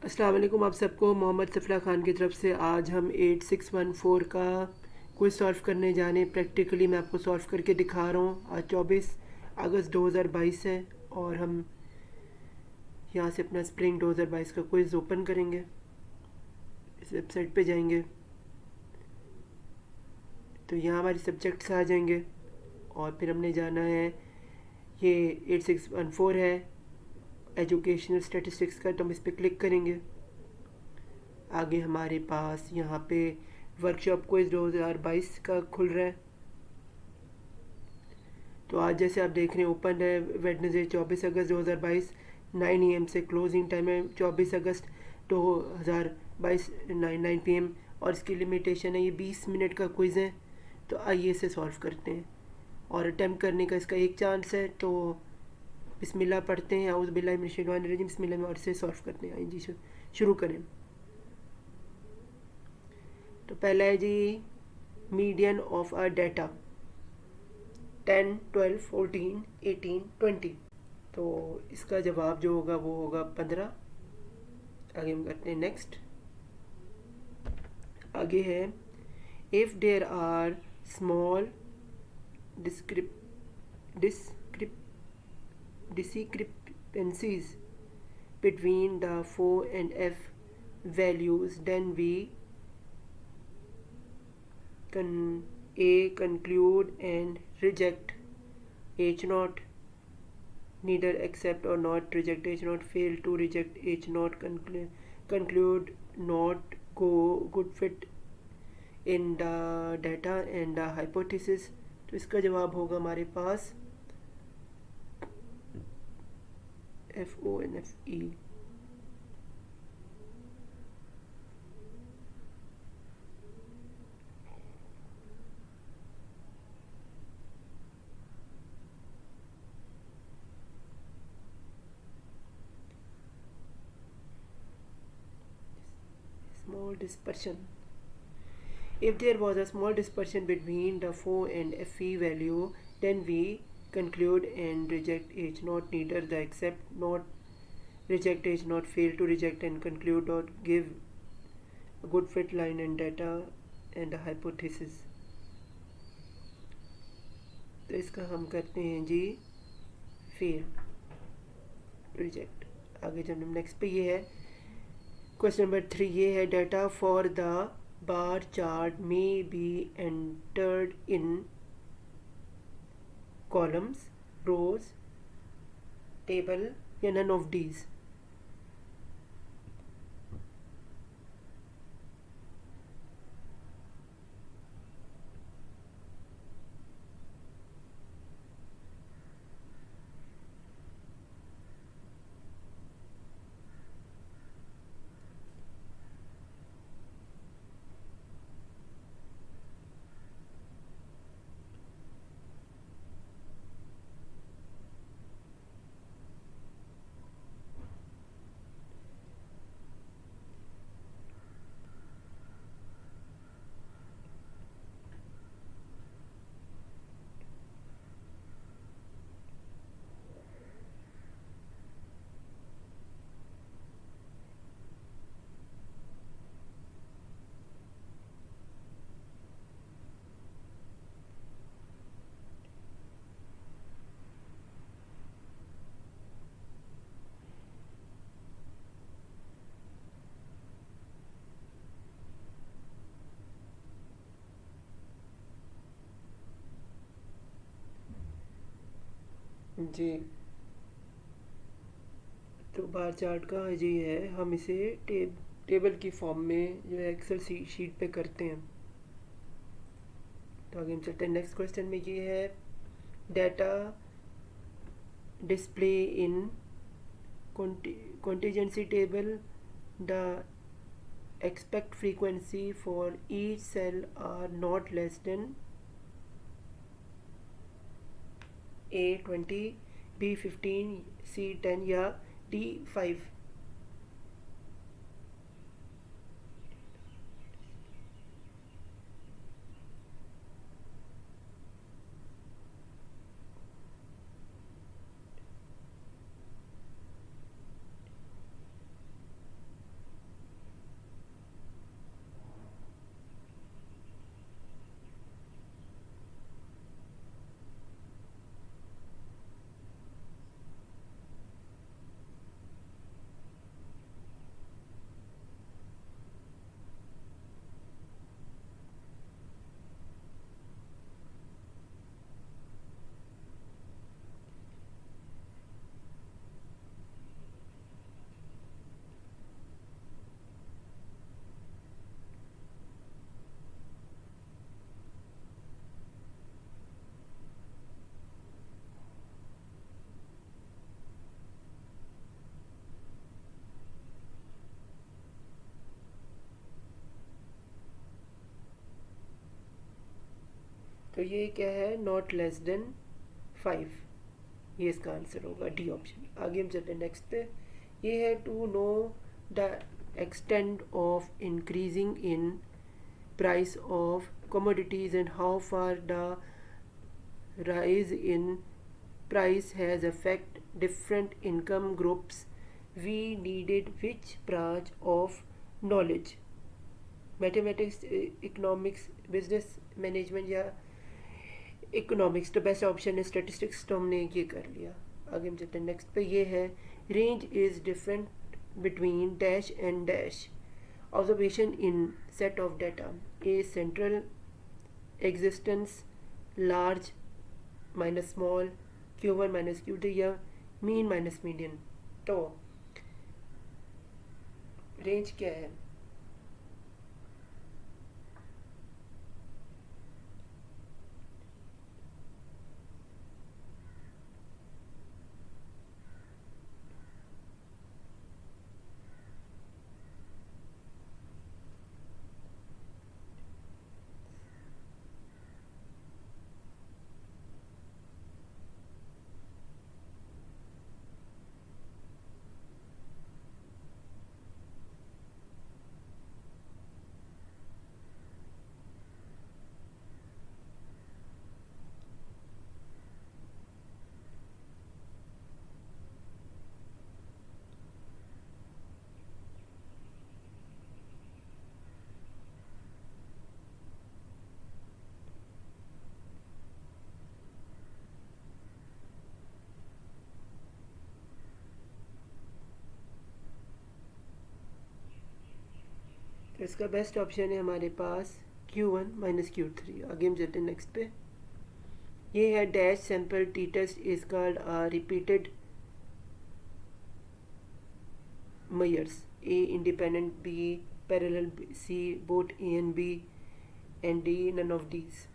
अस्सलाम वालेकुम। आप सबको मोहम्मद सफ़ला ख़ान की तरफ से आज हम 8614 का क्विज सॉल्व करने जाने। प्रैक्टिकली मैं आपको सॉल्व करके दिखा रहा हूँ। आज 24 अगस्त 2022 है और हम यहाँ से अपना स्प्रिंग 2022 का क्विज़ ओपन करेंगे। इस वेबसाइट पे जाएंगे तो यहाँ हमारे सब्जेक्ट्स आ जाएंगे और फिर हमने जाना है, ये 8614 है एजुकेशनल स्टैटिस्टिक्स का, तो हम इस पर क्लिक करेंगे। आगे हमारे पास यहाँ पे वर्कशॉप क्विज 2022 का खुल रहा है। तो आज जैसे आप देख रहे हैं ओपन है, वेडनेसडे 24 अगस्त 2022 9 AM से क्लोजिंग टाइम है 24 अगस्त 2022 9 PM और इसकी लिमिटेशन है ये 20 मिनट का क्विज़ है। तो आइए इसे सॉल्व करते हैं और अटैम्प्ट करने का इसका एक चांस है। तो बिस्मिल्लाह पढ़ते हैं, आउज़ बिल्लाहि मिनश शैतानिर रजीम, बिस्मिल्लाह में, और इसे सॉल्व करते हैं। आइए जी शुरू करें। तो पहला है जी मीडियन ऑफ अ डाटा 10, 12, 14, 18, 20। तो इसका जवाब जो होगा वो होगा 15। आगे हम करते हैं नेक्स्ट। आगे है if there are small discrepancies between the 4 and f values, then we conclude and reject h naught, neither accept or not reject h naught, fail to reject h naught, conclude not go good fit in the data and the hypothesis। तो इसका जवाब होगा हमारे पास FONFE। small dispersion If there was a small dispersion between the FO and FE value, then we conclude and reject H naught, neither the accept not reject H naught, fail to reject and conclude not give a good fit line and data and a hypothesis। तो इसका हम करते हैं जी fail reject. आगे जब हम next पे ये है क्वेश्चन नंबर 3, ये है data for the bar chart may be entered in columns, rows, table या none of these। जी तो बार चार्ट का जी है, हम इसे टेबल की फॉर्म में जो है एक्सेल शीट पे करते हैं। तो आगे हम चलते हैं नेक्स्ट क्वेश्चन में। ये है data display in contingency table, the expect frequency for each cell are not less than A20, B15, C10 या D5। तो ये क्या है, नॉट लेस देन 5, ये इसका आंसर होगा डी ऑप्शन। आगे हम चलते हैं नेक्स्ट पे। ये है to know the extent of increasing in price of commodities and how far the rise in price has affect different income groups, we needed which branch of knowledge? Mathematics, economics, business management या economics? तो best option है statistics, तो हमने ये कर लिया। आगे हम चलते हैं नेक्स्ट पे। ये है range is different between dash and dash observation in set of data, a central existence, large minus small, q1 minus q2 या mean minus median। तो रेंज क्या है? तो इसका बेस्ट ऑप्शन है हमारे पास q1 माइनस q3। आगे हम चलते हैं नेक्स्ट पे। ये है dash sample t test is called repeated measures, A independent, B parallel, C both A and B, and D none of these।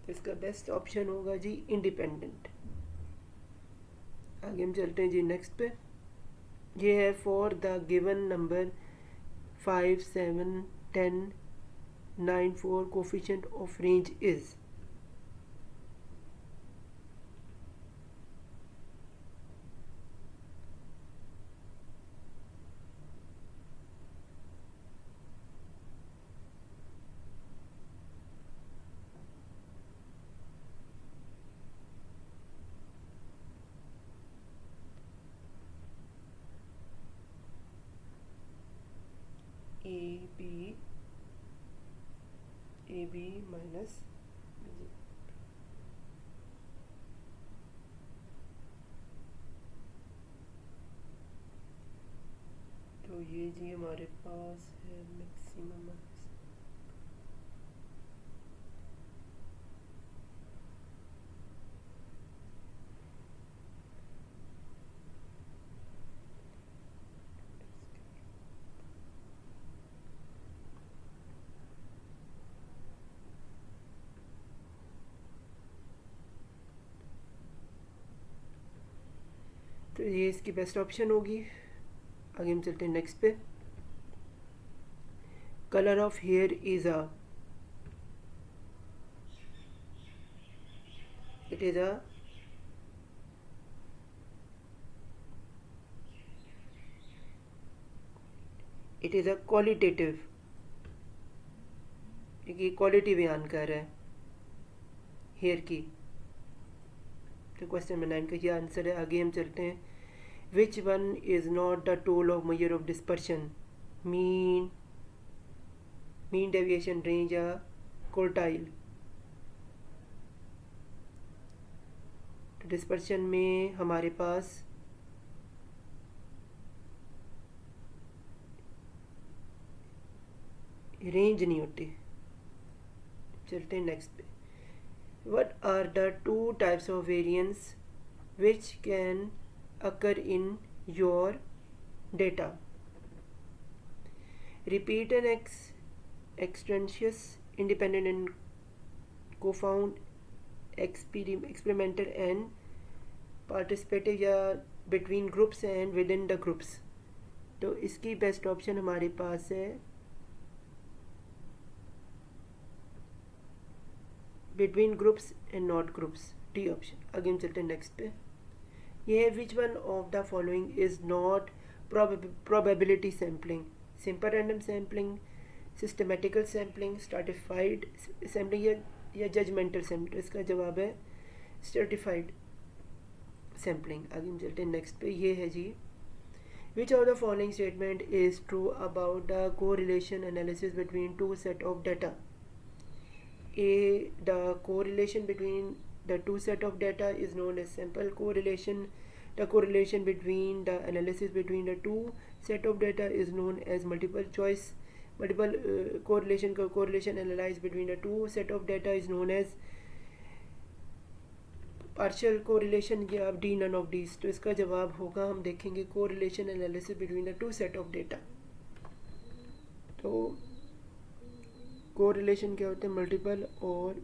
तो इसका बेस्ट ऑप्शन होगा जी इंडिपेंडेंट। आगे हम चलते हैं जी नेक्स्ट पे। ये है for the given number 5, 7, 10, 9, 4 coefficient of range is. A B minus, तो ये जी हमारे पास है मैक्सिमम। तो ये इसकी बेस्ट ऑप्शन होगी। आगे हम चलते हैं नेक्स्ट पे। Colour of here is a, it is a it is a qualitative, क्योंकि क्वालिटी बयान कर रहा है हेयर की। तो क्वेश्चन नंबर 9 का ये आंसर है। आगे हम चलते हैं। which one is not the tool of measure of dispersion? Mean, mean deviation, range या quartile? तो डिस्पर्शन में हमारे पास रेंज नहीं होती. चलते हैं नेक्स्ट पे. What are the two types of variance which can occur in your data? Repeat and extraneous, independent and co-found, experimental and participative या between groups and within the groups. तो इसकी बेस्ट ऑप्शन हमारे पास है between groups and not groups, D option. Again चलते हैं next पे. ये है which one of the following is not probability sampling? Simple random sampling, systematical sampling, stratified sampling या जजमेंटल सैम्पलिंग. इसका जवाब है स्ट्रैटिफाइड सैम्पलिंग. आगे चलते हैं नेक्स्ट पे. ये है जी which of the following statement is true about the correlation analysis between two set of data? The correlation between the two set of data is known as sample correlation. The correlation between the analysis between the two set of data is known as multiple choice. Multiple correlation analyzed between the two set of data is known as partial correlation या D none of these. तो इसका जवाब होगा, हम देखेंगे correlation analysis between the two set of data. तो correlation क्या होते हैं? मल्टीपल और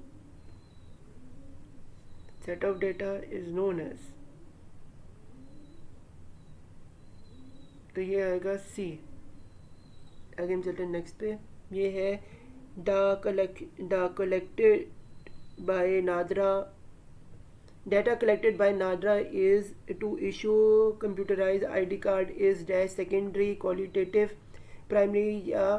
set of data is known as. तो ये आएगा सी. आगे हम चलते हैं नेक्स्ट पे. ये है collected by NADRA. Data collected by NADRA is to issue computerized ID card is dash secondary, qualitative, primary या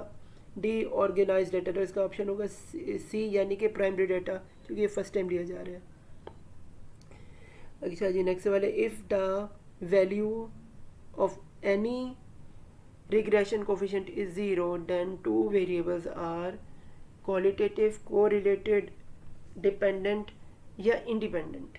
डी ऑर्गेनाइज डेटा. तो इसका ऑप्शन होगा सी यानी कि प्राइमरी डेटा, क्योंकि ये फर्स्ट टाइम लिया जा रहा है. अच्छा जी नेक्स्ट वाले. If the value of any regression coefficient is zero then two variables are qualitative, correlated, dependent या इंडिपेंडेंट.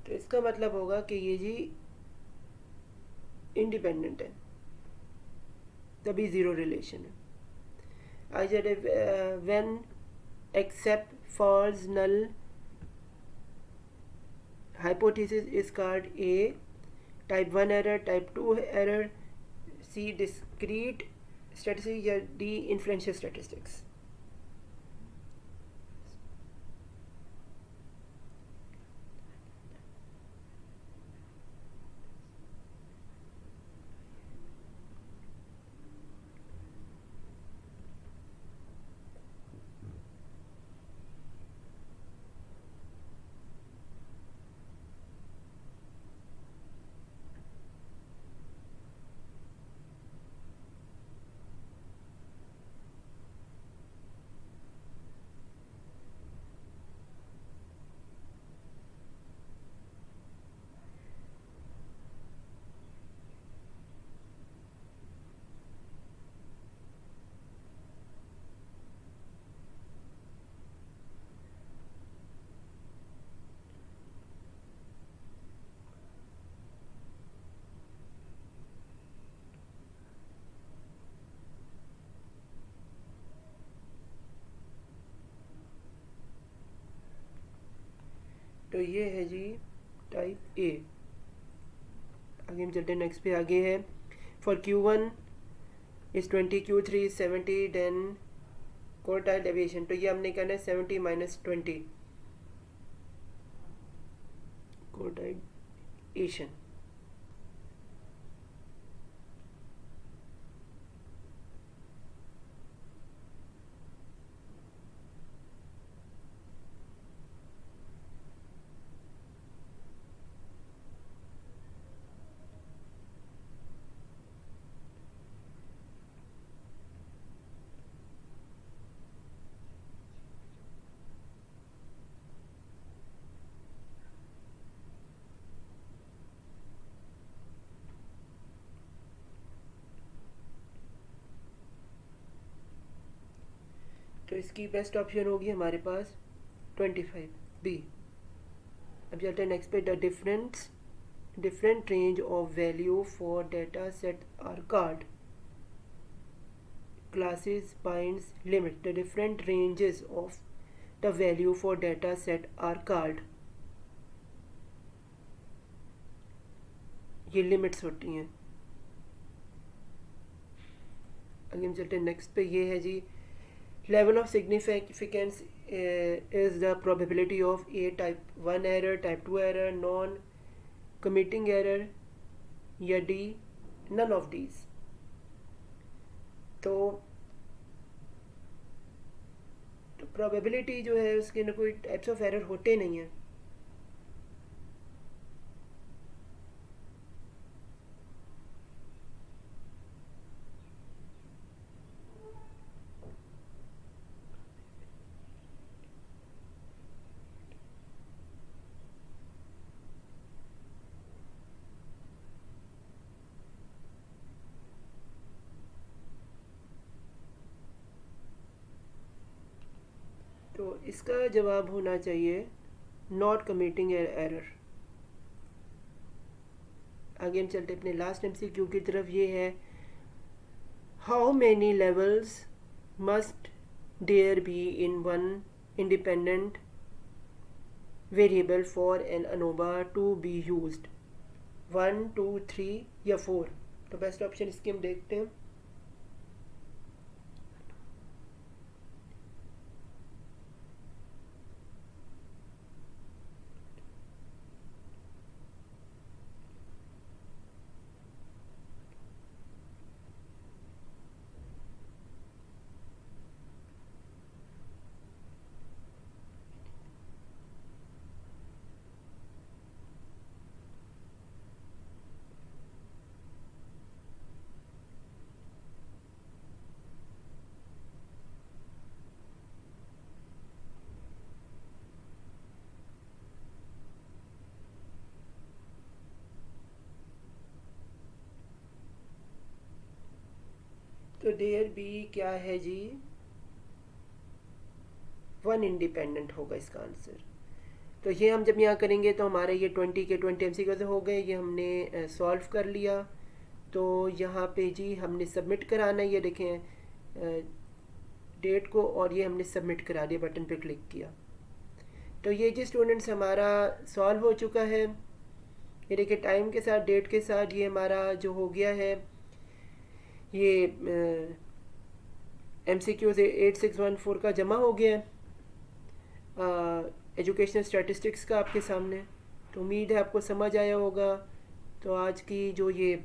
तो इसका मतलब होगा कि ये जी इंडिपेंडेंट है, तभी ज़ीरो रिलेशन है. Is when accept false null hypothesis is called A. Type 1 error, type 2 error, C discrete statistics या D inferential statistics. तो ये है जी टाइप ए. आगे हम चलते हैं नेक्स्ट पे। आगे है for Q1 is 20, Q3 is 70, then quartile deviation, तो ये हमने करना है 70 माइनस 20 क्वार्टाइल। तो इसकी बेस्ट ऑप्शन होगी हमारे पास 25 बी। अब चलते हैं नेक्स्ट पे। The different range of value for data set are called classes, binds, limit. The different ranges of the value for data set are called, ये लिमिट्स होती हैं। आगे हम चलते हैं नेक्स्ट पे। ये है जी level of significance is the probability of a type 1 error, type 2 error, non committing error या डी नन ऑफ डीज। तो प्रोबेबिलिटी जो है उसके ना कोई टाइप्स ऑफ एरर होते नहीं हैं। तो इसका जवाब होना चाहिए नॉट कमिटिंग एरर। आगे हम चलते अपने लास्ट MCQ की तरफ। ये है how many levels must there be in one independent variable for an ANOVA to be used, 1, 2, 3 या 4। तो बेस्ट ऑप्शन इसकी हम देखते हैं। तो देयर बी क्या है जी, 1 इंडिपेंडेंट होगा इसका आंसर। तो ये हम जब यहाँ करेंगे तो हमारे ये 20 के 20 MCQ हो गए, ये हमने सॉल्व कर लिया। तो यहाँ पे जी हमने सबमिट कराना है, ये देखें डेट को, और ये हमने सबमिट करा दिया, बटन पे क्लिक किया। तो ये जी स्टूडेंट्स हमारा सॉल्व हो चुका है। ये देखिए टाइम के साथ डेट के साथ ये हमारा जो हो गया है, ये MCQ से 8614 का जमा हो गया है एजुकेशनल स्टैटिस्टिक्स का आपके सामने। तो उम्मीद है आपको समझ आया होगा। तो आज की जो ये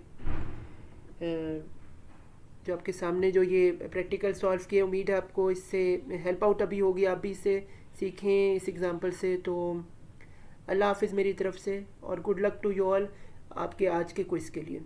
जो आपके सामने जो ये प्रैक्टिकल सॉल्व किए, उम्मीद है आपको इससे हेल्प आउट अभी होगी, आप भी इससे सीखें इस एग्ज़ाम्पल से। तो अल्लाह हाफिज़ मेरी तरफ से, और good luck to you all आपके आज के क्विज़ के लिए।